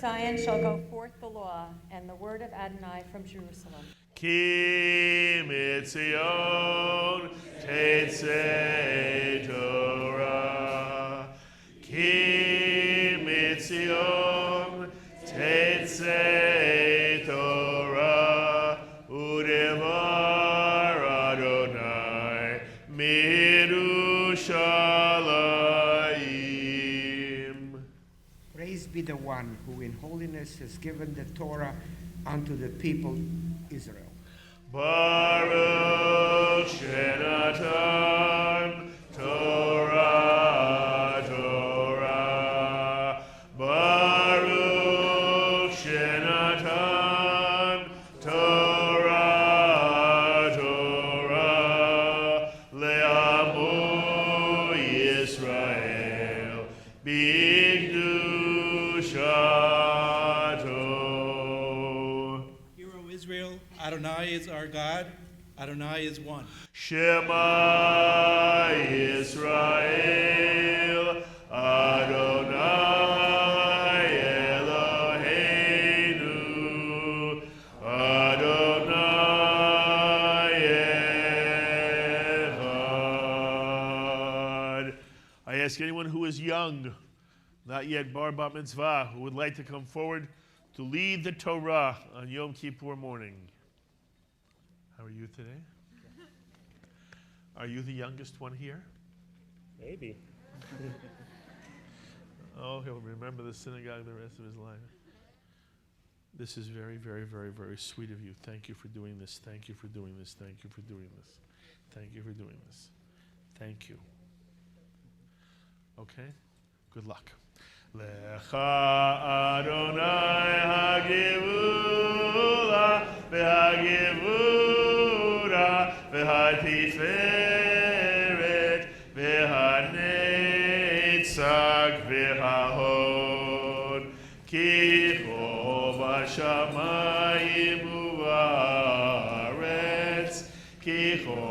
Zion shall go forth the law, and the word of Adonai from Jerusalem. Ki mitzion tetzei Torah. Ki mitzion tetzei Torah. Udevar Adonai mirushalayim. Praised be the one who in holiness has given the Torah unto the people Israel. Baruch Shenatan Torah, Torah. Baruch Shenatan Torah, Torah. Le'amu Yisrael b'kedushato. Hear, O Israel, Adonai is our God, Adonai is one. Shema Yisrael, Adonai Eloheinu, Adonai Echad. I ask anyone who is young, not yet bar bat mitzvah, who would like to come forward to lead the Torah on Yom Kippur morning. How are you today? Are you the youngest one here? Maybe. Oh, he'll remember the synagogue the rest of his life. This is very, very, very, very sweet of you. Thank you for doing this. Thank you for doing this. Thank you for doing this. Thank you for doing this. Thank you. Okay? Good luck. Lecha Adonai hagevula v'hagevura v'hatiferet v'hanetzach v'hahod ki cho b'shamayim u'ba'aretz ki cho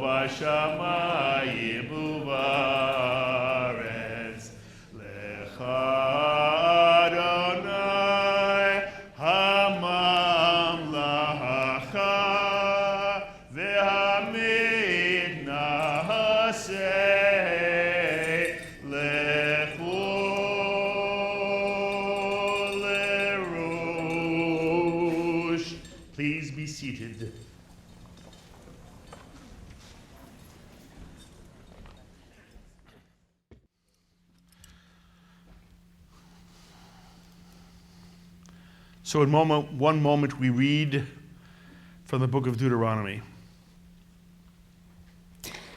b'shamayim u'ba'aretz lecha Adonai hamamlacha ve'hamiknaseh lechu lerush. Please be seated. So in one moment we read from the book of Deuteronomy.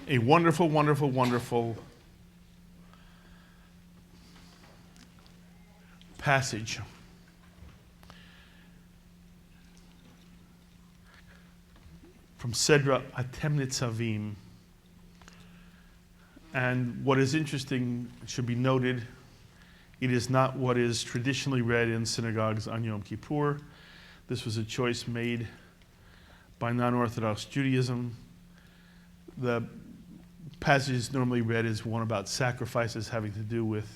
A wonderful, wonderful, wonderful passage. From Sedra Atem Napos. And what is interesting, should be noted, it is not what is traditionally read in synagogues on Yom Kippur. This was a choice made by non-Orthodox Judaism. The passage is normally read as one about sacrifices having to do with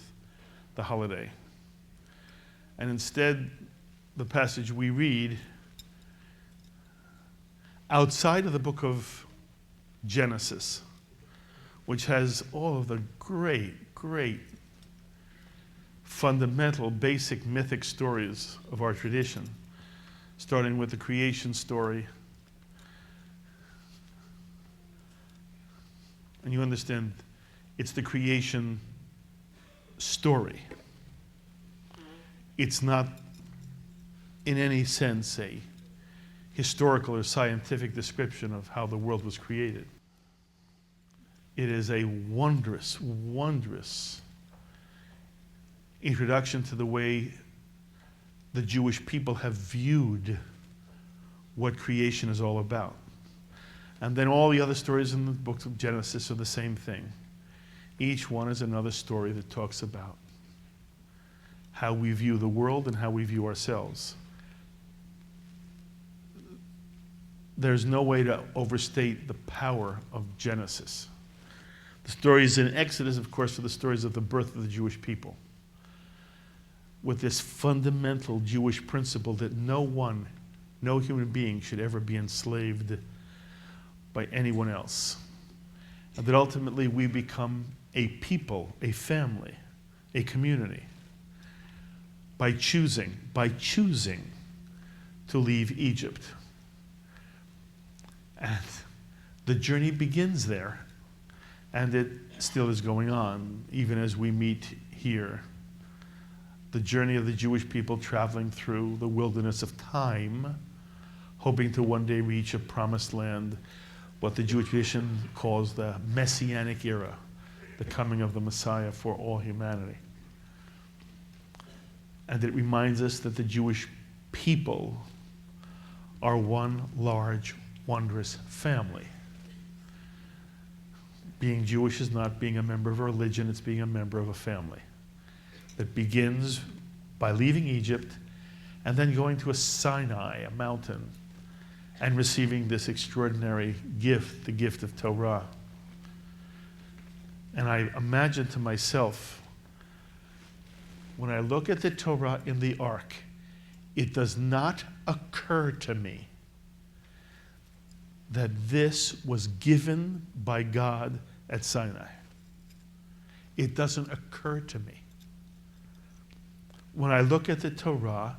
the holiday. And instead, the passage we read, outside of the book of Genesis, which has all of the great, great fundamental, basic mythic stories of our tradition, starting with the creation story. And you understand, it's the creation story. It's not, in any sense, a historical or scientific description of how the world was created. It is a wondrous, wondrous introduction to the way the Jewish people have viewed what creation is all about. And then all the other stories in the books of Genesis are the same thing. Each one is another story that talks about how we view the world and how we view ourselves. There's no way to overstate the power of Genesis. The stories in Exodus, of course, are the stories of the birth of the Jewish people. with this fundamental Jewish principle that no human being should ever be enslaved by anyone else. And that ultimately we become a people, a family, a community by choosing to leave Egypt. And the journey begins there, and it still is going on, even as we meet here. The journey of the Jewish people traveling through the wilderness of time, hoping to one day reach a promised land, what the Jewish tradition calls the Messianic era, the coming of the Messiah for all humanity. And it reminds us that the Jewish people are one large, wondrous family. Being Jewish is not being a member of a religion, it's being a member of a family that begins by leaving Egypt and then going to a Sinai, a mountain, and receiving this extraordinary gift, the gift of Torah. And I imagine to myself, when I look at the Torah in the Ark, it does not occur to me that this was given by God at Sinai. It doesn't occur to me. When I look at the Torah,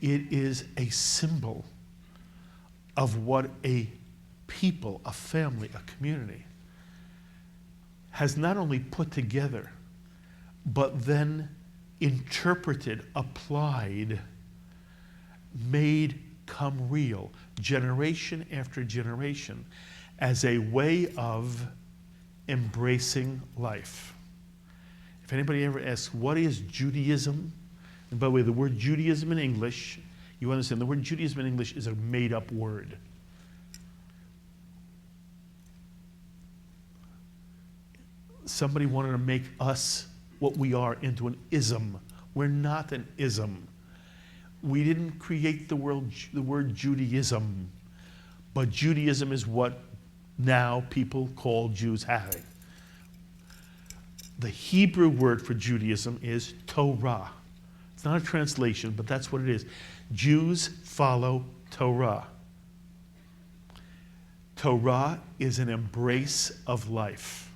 it is a symbol of what a people, a family, a community has not only put together, but then interpreted, applied, made come real, generation after generation, as a way of embracing life. If anybody ever asks, what is Judaism? And by the way, the word Judaism in English, you understand, the word Judaism in English is a made-up word. Somebody wanted to make us, what we are, into an ism. We're not an ism. We didn't create the word Judaism, but Judaism is what now people call Jews having. The Hebrew word for Judaism is Torah. It's not a translation, but that's what it is. Jews follow Torah. Torah is an embrace of life.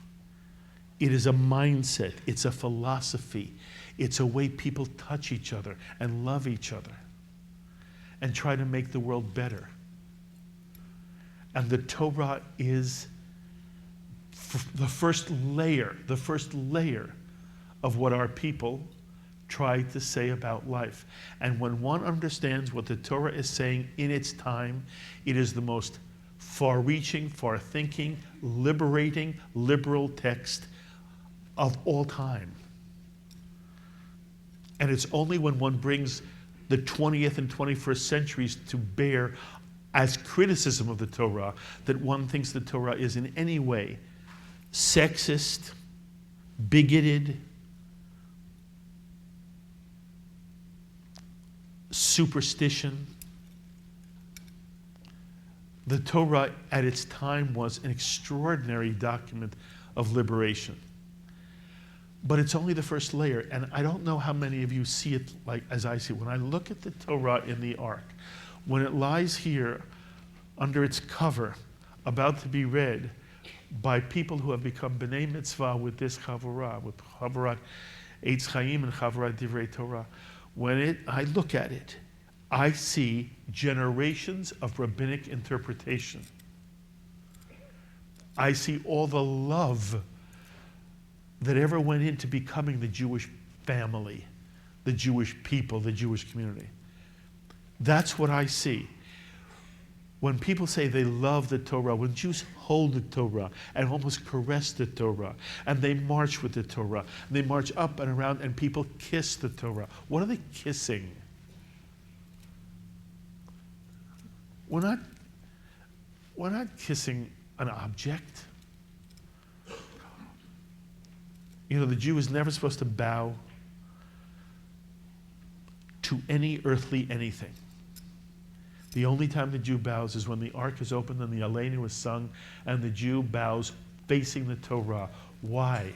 It is a mindset. It's a philosophy. It's a way people touch each other and love each other and try to make the world better. And the Torah is the first layer of what our people try to say about life. And when one understands what the Torah is saying in its time, it is the most far-reaching, far-thinking, liberating, liberal text of all time. And it's only when one brings the 20th and 21st centuries to bear as criticism of the Torah that one thinks the Torah is in any way sexist, bigoted, superstition. The Torah at its time was an extraordinary document of liberation. But it's only the first layer, and I don't know how many of you see it like as I see it. When I look at the Torah in the Ark, when it lies here under its cover, about to be read by people who have become B'nai Mitzvah with this Chavurat, with Chavurat Aytz Chayim and Chavurat Deevray Torah, when I look at it, I see generations of rabbinic interpretation. I see all the love that ever went into becoming the Jewish family, the Jewish people, the Jewish community. That's what I see. When people say they love the Torah, when Jews hold the Torah and almost caress the Torah, and they march with the Torah, and they march up and around, and people kiss the Torah. What are they kissing? We're not kissing an object. You know, the Jew is never supposed to bow to any earthly anything. The only time the Jew bows is when the ark is opened and the Aleinu is sung, and the Jew bows facing the Torah. Why?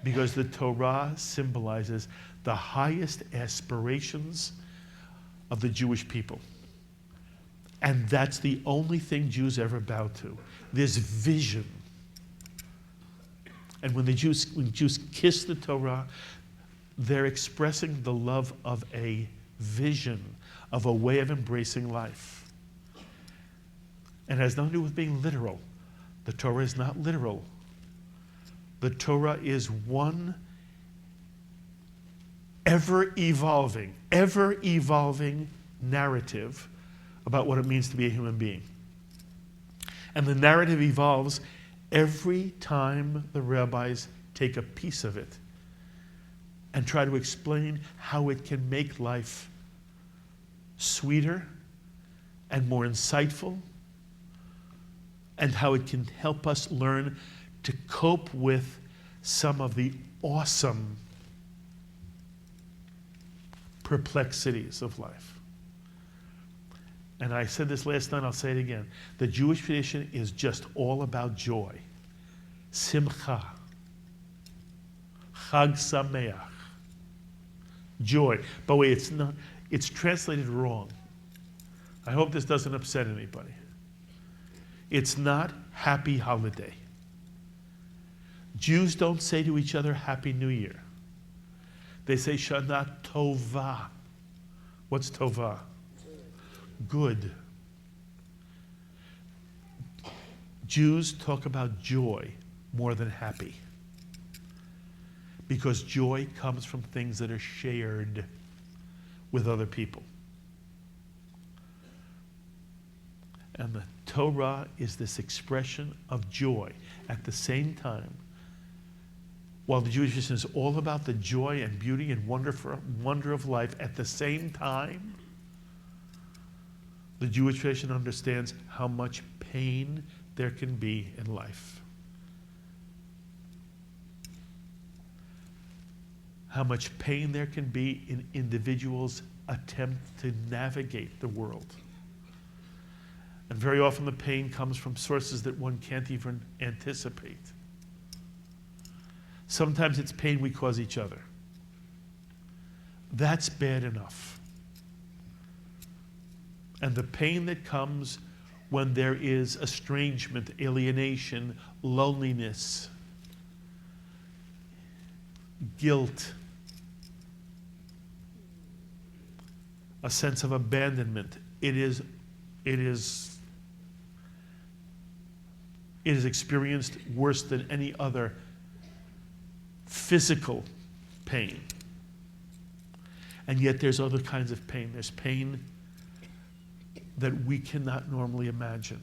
because the Torah symbolizes the highest aspirations of the Jewish people. And that's the only thing Jews ever bow to, this vision. And when Jews kiss the Torah, they're expressing the love of a vision, of a way of embracing life. And it has nothing to do with being literal. The Torah is not literal. The Torah is one ever-evolving narrative about what it means to be a human being. And the narrative evolves every time the rabbis take a piece of it and try to explain how it can make life sweeter and more insightful, and how it can help us learn to cope with some of the awesome perplexities of life. And I said this last night, I'll say it again. The Jewish tradition is just all about joy. Simcha. Chag Sameach. Joy. By the way, it's translated wrong. I hope this doesn't upset anybody. It's not happy holiday. Jews don't say to each other Happy New Year. They say Shana Tova. What's Tova? Good. Jews talk about joy more than happy, because joy comes from things that are shared with other people. And the Torah is this expression of joy. At the same time, while the Jewish tradition is all about the joy and beauty and wonder of life, at the same time, the Jewish tradition understands how much pain there can be in life. How much pain there can be in individuals' attempt to navigate the world. And very often the pain comes from sources that one can't even anticipate. Sometimes it's pain we cause each other. That's bad enough. And the pain that comes when there is estrangement, alienation, loneliness, guilt, a sense of abandonment, it is experienced worse than any other physical pain. And yet there's other kinds of pain. There's pain that we cannot normally imagine.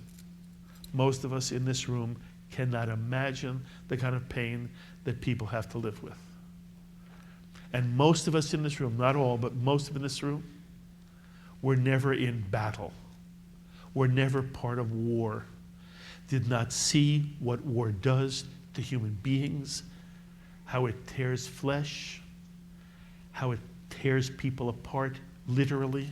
Most of us in this room cannot imagine the kind of pain that people have to live with. And most of us in this room, not all, but most of in this room, were never in battle. Were never part of war. Did not see what war does to human beings, how it tears flesh, how it tears people apart, literally.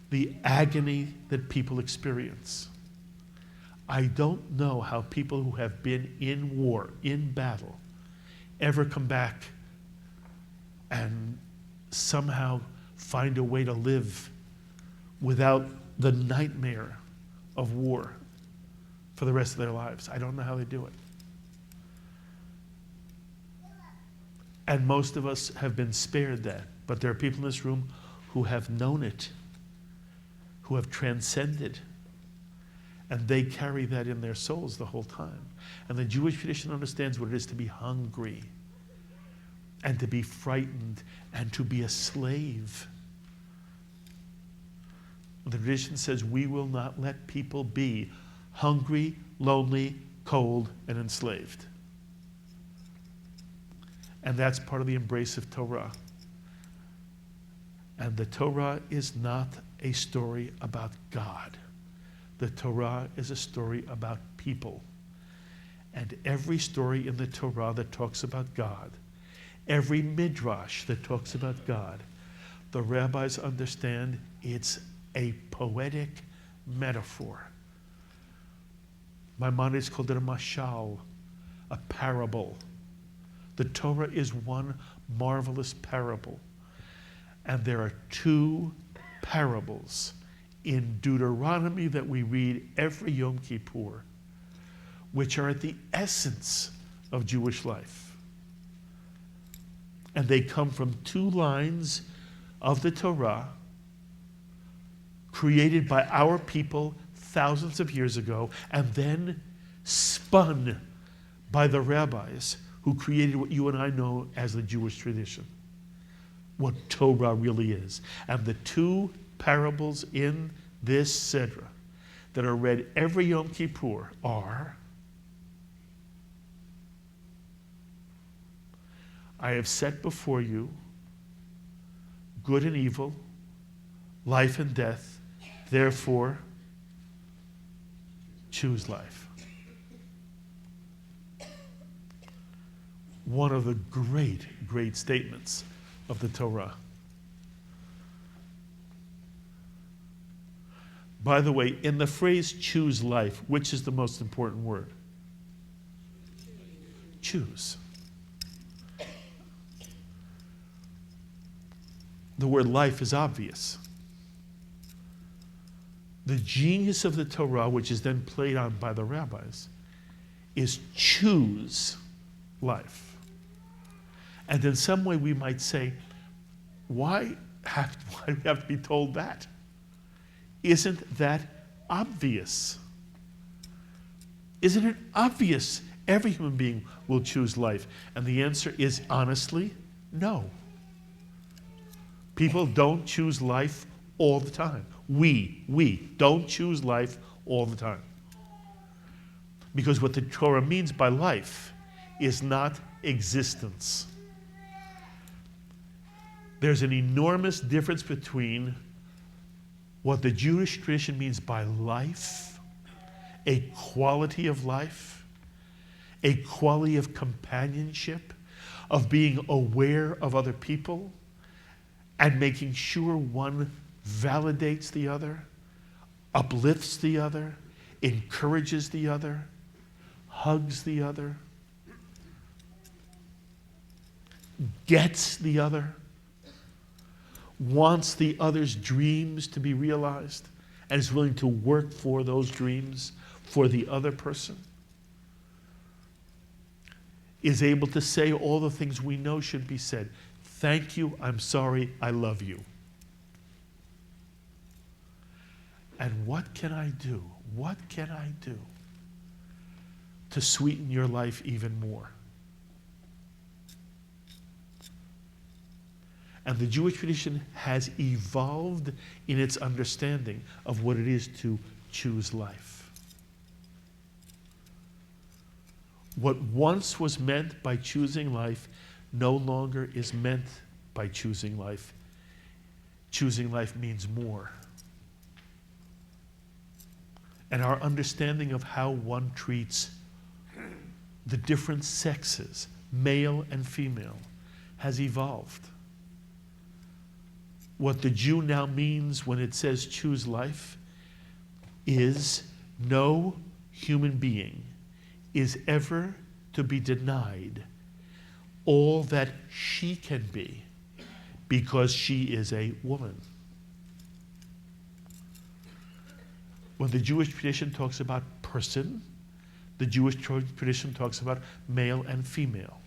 The agony that people experience. I don't know how people who have been in war, in battle, ever come back and somehow find a way to live without the nightmare of war for the rest of their lives. I don't know how they do it. And most of us have been spared that. But there are people in this room who have known it, who have transcended, and they carry that in their souls the whole time. And the Jewish tradition understands what it is to be hungry, and to be frightened, and to be a slave. The tradition says we will not let people be hungry, lonely, cold, and enslaved. And that's part of the embrace of Torah. And the Torah is not a story about God. The Torah is a story about people. And every story in the Torah that talks about God, every midrash that talks about God, the rabbis understand it's a poetic metaphor. Maimonides called it a mashal, a parable. The Torah is one marvelous parable. And there are two parables in Deuteronomy that we read every Yom Kippur, which are at the essence of Jewish life. And they come from two lines of the Torah created by our people thousands of years ago, and then spun by the rabbis who created what you and I know as the Jewish tradition, what Torah really is. And the two parables in this Sedra that are read every Yom Kippur are, I have set before you good and evil, life and death, therefore choose life. One of the great, great statements of the Torah. By the way, in the phrase choose life, which is the most important word? Choose. The word life is obvious. The genius of the Torah, which is then played on by the rabbis, is choose life. And in some way we might say, why do we have to be told that? Isn't that obvious? Isn't it obvious every human being will choose life? And the answer is honestly, no. People don't choose life all the time. We don't choose life all the time. Because what the Torah means by life is not existence. There's an enormous difference between what the Jewish tradition means by life, a quality of life, a quality of companionship, of being aware of other people, and making sure one validates the other, uplifts the other, encourages the other, hugs the other, gets the other, wants the other's dreams to be realized, and is willing to work for those dreams for the other person, is able to say all the things we know should be said. Thank you, I'm sorry, I love you. And what can I do? What can I do to sweeten your life even more? And the Jewish tradition has evolved in its understanding of what it is to choose life. What once was meant by choosing life no longer is meant by choosing life. Choosing life means more. And our understanding of how one treats the different sexes, male and female, has evolved. What the Jew now means when it says choose life is no human being is ever to be denied all that she can be because she is a woman. When the Jewish tradition talks about person, the Jewish tradition talks about male and female.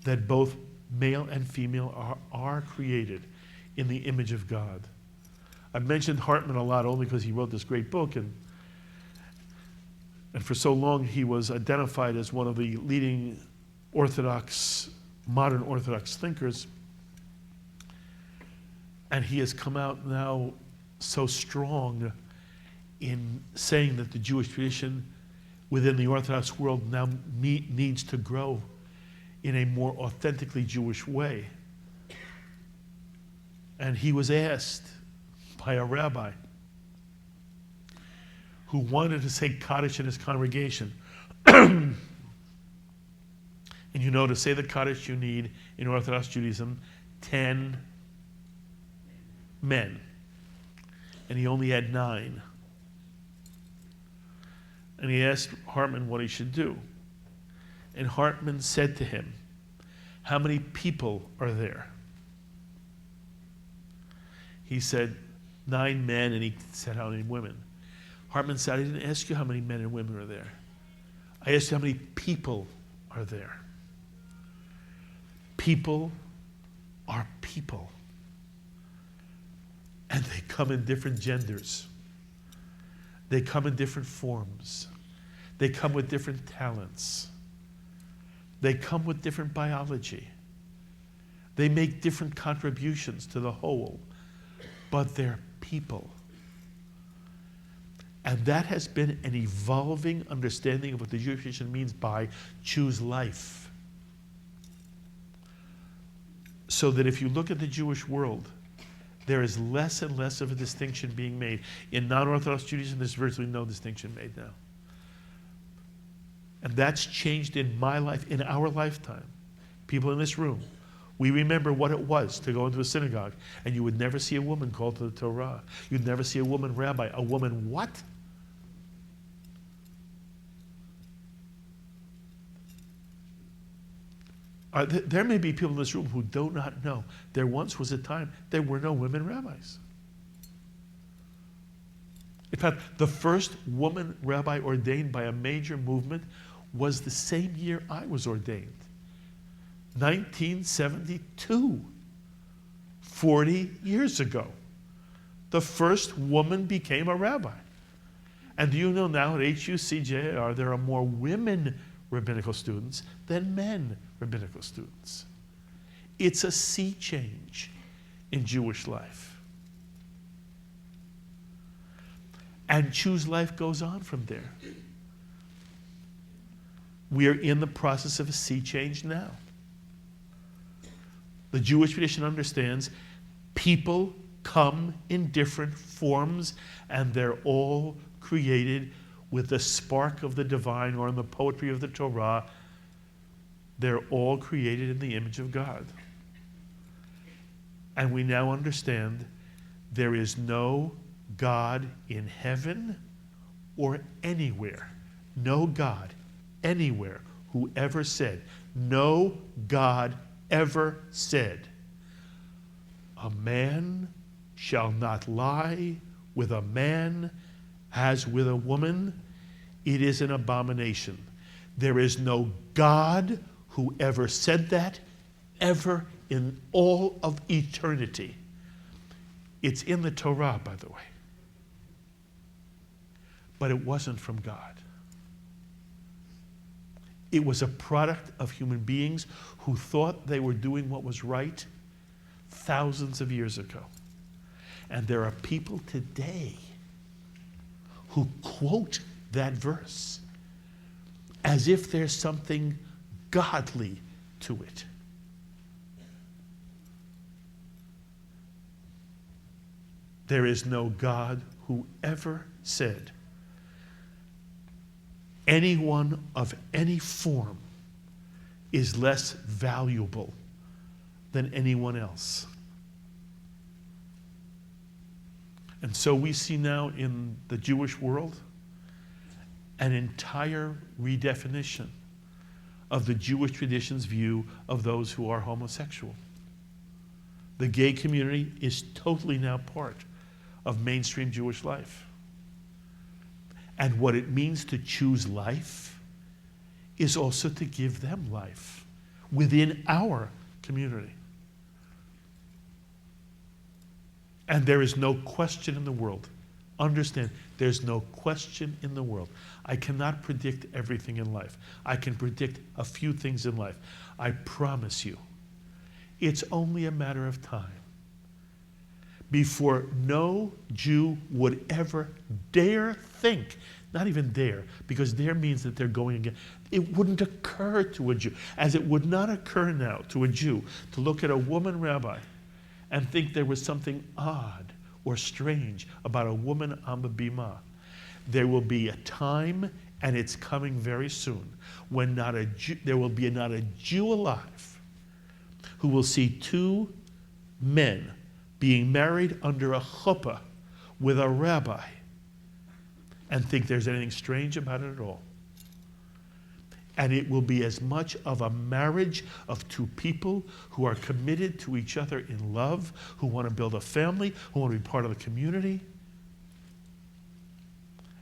That both male and female are created in the image of God. I've mentioned Hartman a lot only because he wrote this great book, and for so long he was identified as one of the leading modern Orthodox thinkers. And he has come out now so strong in saying that the Jewish tradition within the Orthodox world now needs to grow in a more authentically Jewish way. And he was asked by a rabbi who wanted to say Kaddish in his congregation. And you know, to say the Kaddish you need in Orthodox Judaism 10 men. And he only had 9. And he asked Hartman what he should do. And Hartman said to him, "How many people are there?" He said, 9 men, and he said, "How many women?" Hartman said, "I didn't ask you how many men and women are there. I asked you how many people are there." People are people. And they come in different genders. They come in different forms. They come with different talents. They come with different biology. They make different contributions to the whole, but they're people. And that has been an evolving understanding of what the Jewish tradition means by choose life. So that if you look at the Jewish world, there is less and less of a distinction being made. In non-Orthodox Judaism, there's virtually no distinction made now. And that's changed in my life, in our lifetime. People in this room, we remember what it was to go into a synagogue, and you would never see a woman called to the Torah. You'd never see a woman rabbi. A woman what? There may be people in this room who do not know. There once was a time there were no women rabbis. In fact, the first woman rabbi ordained by a major movement was the same year I was ordained. 1972. 40 years ago. The first woman became a rabbi. And do you know now at HUCJR there are more women rabbinical students than men rabbinical students. It's a sea change in Jewish life. And Choose Life goes on from there. We are in the process of a sea change now. The Jewish tradition understands people come in different forms and they're all created with the spark of the divine, or in the poetry of the Torah, they're all created in the image of God. And we now understand there is no God in heaven or anywhere, no God anywhere who ever said, no God ever said, a man shall not lie with a man as with a woman. It is an abomination. There is no God who ever said that, ever in all of eternity. It's in the Torah, by the way. But it wasn't from God. It was a product of human beings who thought they were doing what was right thousands of years ago. And there are people today who quote that verse as if there's something godly to it. There is no God who ever said anyone of any form is less valuable than anyone else. And so we see now in the Jewish world an entire redefinition of the Jewish tradition's view of those who are homosexual. The gay community is totally now part of mainstream Jewish life. And what it means to choose life is also to give them life within our community. And there is no question in the world. Understand, there's no question in the world. I cannot predict everything in life. I can predict a few things in life. I promise you, it's only a matter of time before no Jew would ever dare think, not even dare, because dare means that they're going again. It wouldn't occur to a Jew, as it would not occur now to a Jew to look at a woman rabbi and think there was something odd or strange about a woman on the bima. There will be a time, and it's coming very soon, when there will be not a Jew alive who will see two men being married under a chuppah with a rabbi and think there's anything strange about it at all. And it will be as much of a marriage of two people who are committed to each other in love, who want to build a family, who want to be part of the community,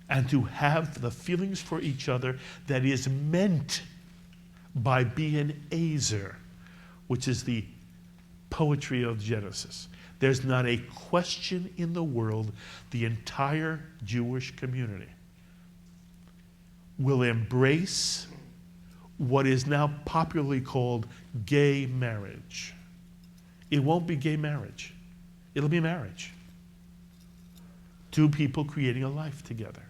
and to have the feelings for each other that is meant by being Ezer, which is the poetry of Genesis. There's not a question in the world the entire Jewish community will embrace what is now popularly called gay marriage. It won't be gay marriage. It'll be marriage. Two people creating a life together,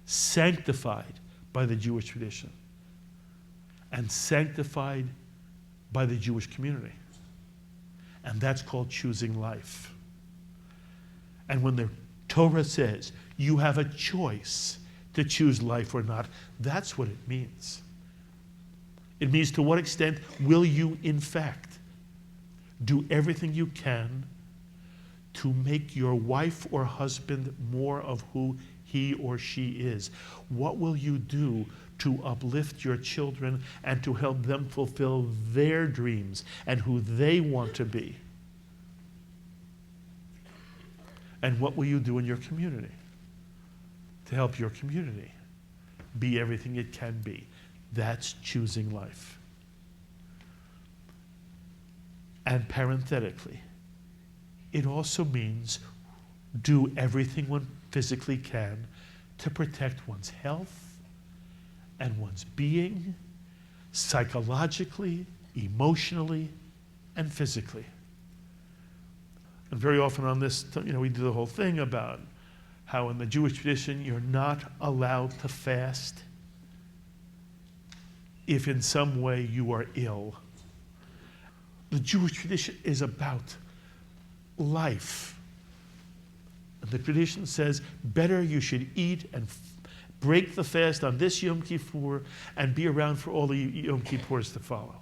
sanctified by the Jewish tradition and sanctified by the Jewish community. And that's called choosing life. And when the Torah says you have a choice to choose life or not, that's what it means. It means, to what extent will you, in fact, do everything you can to make your wife or husband more of who he or she is? What will you do to uplift your children and to help them fulfill their dreams and who they want to be? And what will you do in your community to help your community be everything it can be? That's choosing life. And parenthetically, it also means do everything one physically can to protect one's health and one's being, psychologically, emotionally, and physically. And very often on this, we do the whole thing about how in the Jewish tradition you're not allowed to fast if in some way you are ill. The Jewish tradition is about life. And the tradition says better you should eat and break the fast on this Yom Kippur and be around for all the Yom Kippurs to follow.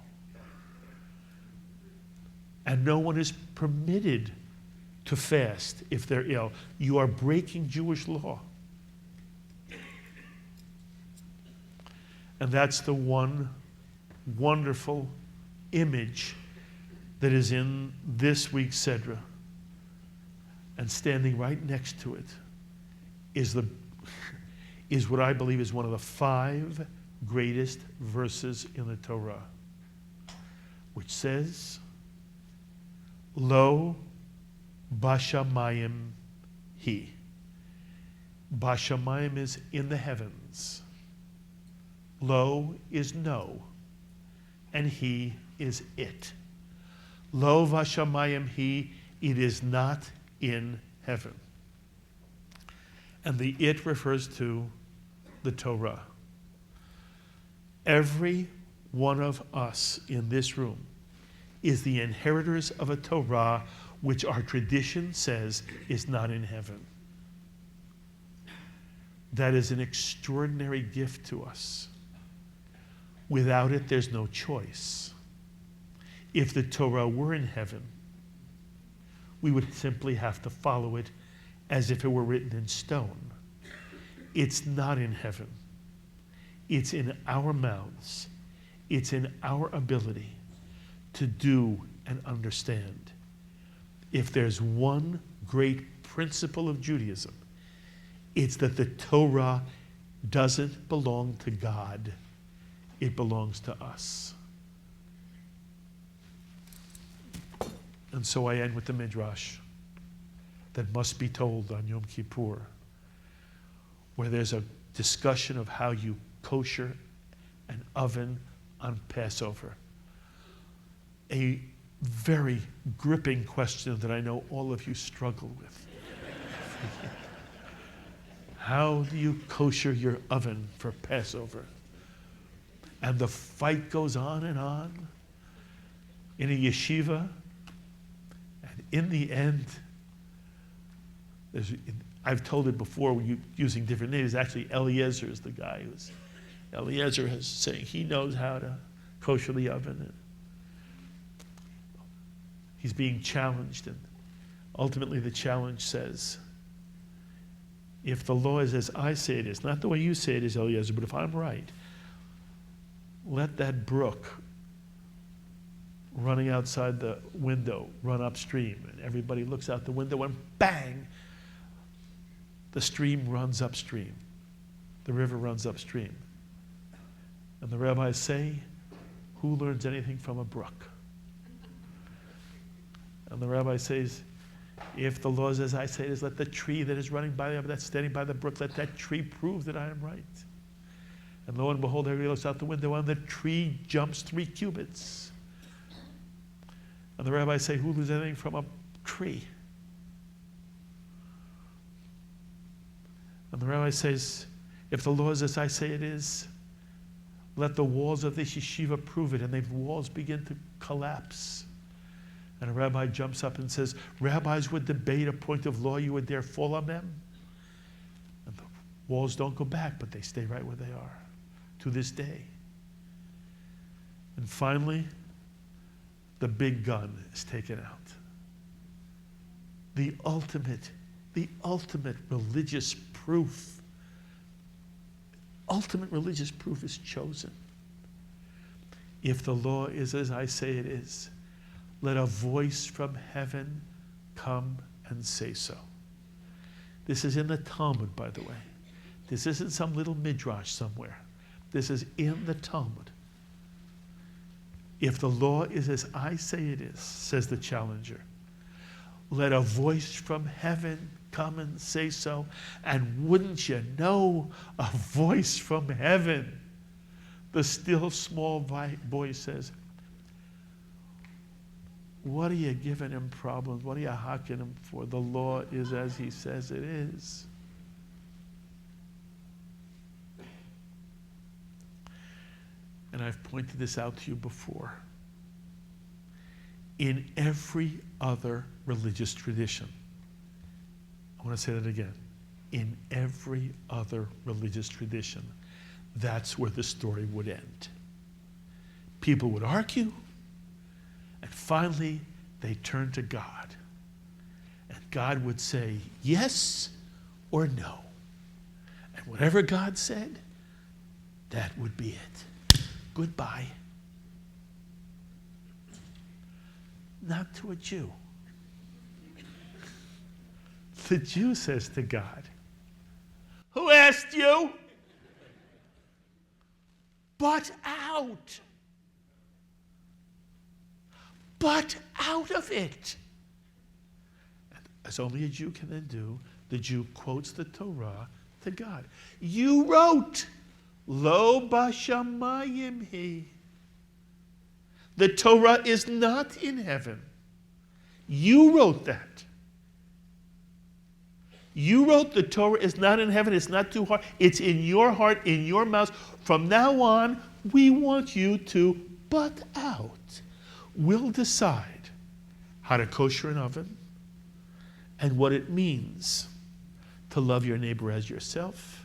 And no one is permitted to fast if they're ill. You are breaking Jewish law. And that's the one wonderful image that is in this week's Sedra. And standing right next to it is what I believe is one of the 5 greatest verses in the Torah, which says, Lo Bashamayim He. Bashamayim is in the heavens. Lo is no, and He is it. Lo Vashamayim He, it is not in heaven. And the it refers to the Torah. Every one of us in this room is the inheritors of a Torah which our tradition says is not in heaven. That is an extraordinary gift to us. Without it, there's no choice. If the Torah were in heaven, we would simply have to follow it as if it were written in stone. It's not in heaven. It's in our mouths. It's in our ability to do and understand. If there's one great principle of Judaism, it's that the Torah doesn't belong to God. It belongs to us. And so I end with the Midrash that must be told on Yom Kippur, where there's a discussion of how you kosher an oven on Passover. A very gripping question that I know all of you struggle with. How do you kosher your oven for Passover? And the fight goes on in a yeshiva. And in the end, I've told it before using different names. Actually, Eliezer is the guy Eliezer is saying he knows how to kosher the oven. He's being challenged, and ultimately the challenge says, if the law is as I say it is, not the way you say it is, Eliezer, but if I'm right, let that brook running outside the window run upstream. And everybody looks out the window and bang, the stream runs upstream. The river runs upstream. And the rabbis say, who learns anything from a brook? And the rabbi says, if the law is as I say it is, let the tree that is running by, that's standing by the brook, let that tree prove that I am right. And lo and behold, everybody looks out the window and the tree jumps 3 cubits. And the rabbis say, who learns anything from a tree? And the rabbi says, if the law is as I say it is, let the walls of this yeshiva prove it. And the walls begin to collapse. And a rabbi jumps up and says, rabbis would debate a point of law, you would dare fall on them? And the walls don't go back, but they stay right where they are to this day. And finally, the big gun is taken out. The ultimate religious proof. Ultimate religious proof is chosen. If the law is as I say it is, let a voice from heaven come and say so. This is in the Talmud, by the way. This isn't some little midrash somewhere. This is in the Talmud. If the law is as I say it is, says the challenger, let a voice from heaven come and say so. And wouldn't you know, a voice from heaven, the still small voice says, what are you giving him problems? What are you hocking him for? The law is as he says it is. And I've pointed this out to you before. In every other religious tradition, I want to say that again. In every other religious tradition, that's where the story would end. People would argue, and finally they turned to God. And God would say yes or no. And whatever God said, that would be it. Goodbye. Not to a Jew. The Jew says to God, who asked you? But out. But out of it. And as only a Jew can then do, the Jew quotes the Torah to God. You wrote, Lo bashamayim hi. The Torah is not in heaven. You wrote that. You wrote the Torah is not in heaven. It's not too hard. It's in your heart, in your mouth. From now on, we want you to butt out. We'll decide how to kosher an oven and what it means to love your neighbor as yourself,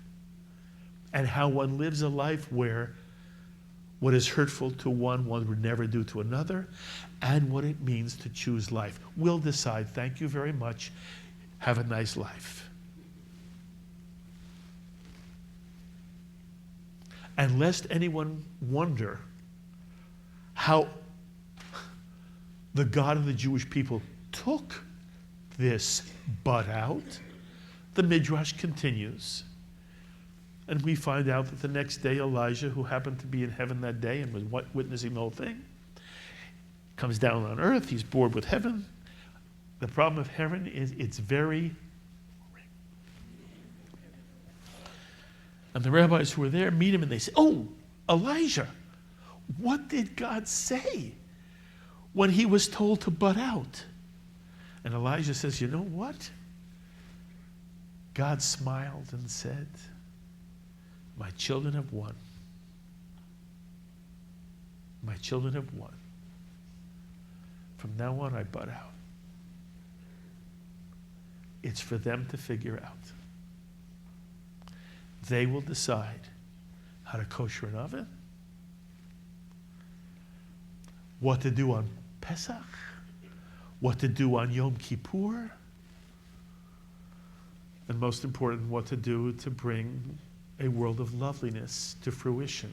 and how one lives a life where what is hurtful to one would never do to another, and what it means to choose life. We'll decide. Thank you very much. Have a nice life. And lest anyone wonder how the God of the Jewish people took this butt out, the Midrash continues. And we find out that the next day Elijah, who happened to be in heaven that day and was witnessing the whole thing, comes down on earth. He's bored with heaven. The problem of heaven is it's very boring. And the rabbis who were there meet him and they say, oh, Elijah, what did God say when he was told to butt out? And Elijah says, you know what? God smiled and said, my children have won. My children have won. From now on, I butt out. It's for them to figure out. They will decide how to kosher an oven, what to do on Pesach, what to do on Yom Kippur, and most important, what to do to bring a world of loveliness to fruition.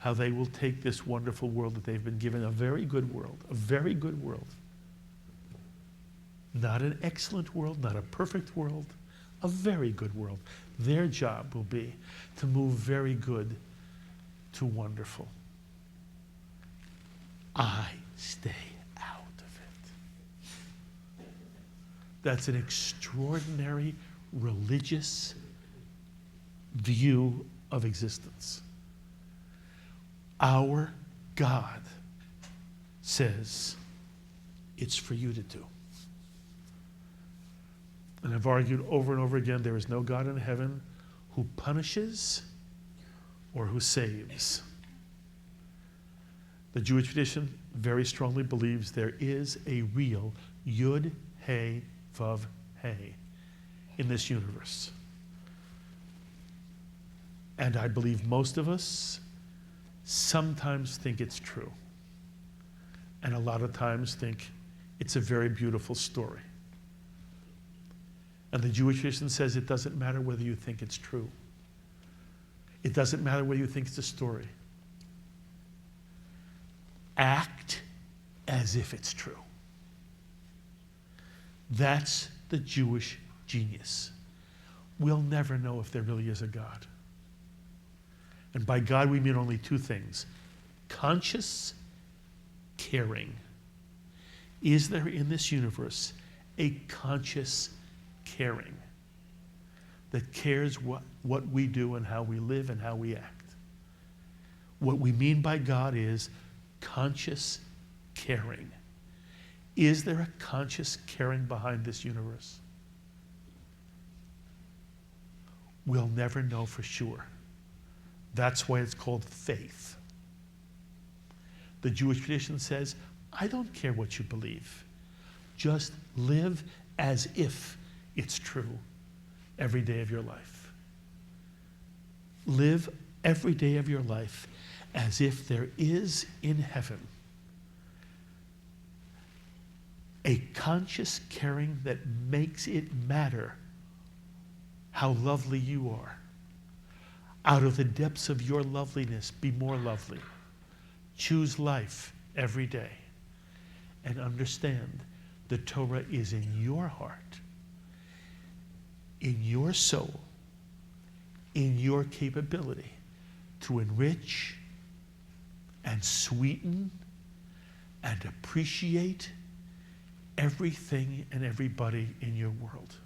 how they will take this wonderful world that they've been given, a very good world, not an excellent world, not a perfect world, a very good world. Their job will be to move very good to wonderful. I stay out of it. That's an extraordinary religious view of existence. Our God says it's for you to do. And I've argued over and over again, there is no God in heaven who punishes or who saves. The Jewish tradition very strongly believes there is a real Yud, He, Vav, He in this universe. And I believe most of us sometimes think it's true. And a lot of times think it's a very beautiful story. And the Jewish tradition says it doesn't matter whether you think it's true. It doesn't matter whether you think it's a story. Act as if it's true. That's the Jewish genius. We'll never know if there really is a God. And by God we mean only two things: conscious caring. Is there in this universe a conscious caring that cares what we do and how we live and how we act? What we mean by God is conscious caring. Is there a conscious caring behind this universe? We'll never know for sure. That's why it's called faith. The Jewish tradition says, I don't care what you believe. Just live as if it's true every day of your life. Live every day of your life as if there is in heaven a conscious caring that makes it matter how lovely you are. Out of the depths of your loveliness, be more lovely. Choose life every day. And understand the Torah is in your heart, in your soul, in your capability to enrich and sweeten and appreciate everything and everybody in your world.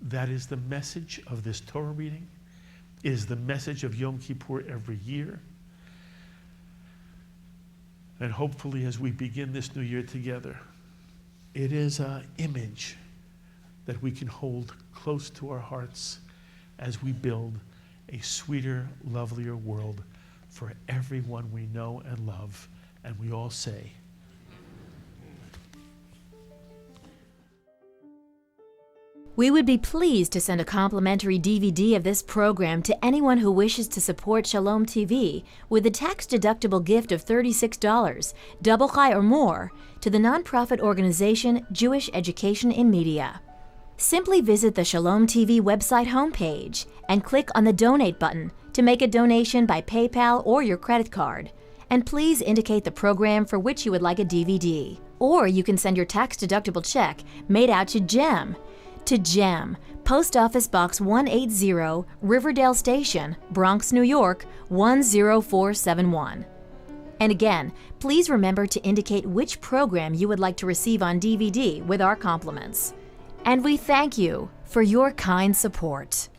That is the message of this Torah reading. It is the message of Yom Kippur every year. And hopefully as we begin this new year together, it is an image that we can hold close to our hearts as we build a sweeter, lovelier world for everyone we know and love. And we all say, We would be pleased to send a complimentary DVD of this program to anyone who wishes to support Shalom TV with a tax-deductible gift of $36, double chai or more, to the nonprofit organization Jewish Education in Media. Simply visit the Shalom TV website homepage and click on the Donate button to make a donation by PayPal or your credit card. And please indicate the program for which you would like a DVD. Or you can send your tax-deductible check made out to GEM, Post Office Box 180, Riverdale Station, Bronx, New York, 10471. And again, please remember to indicate which program you would like to receive on DVD with our compliments. And we thank you for your kind support.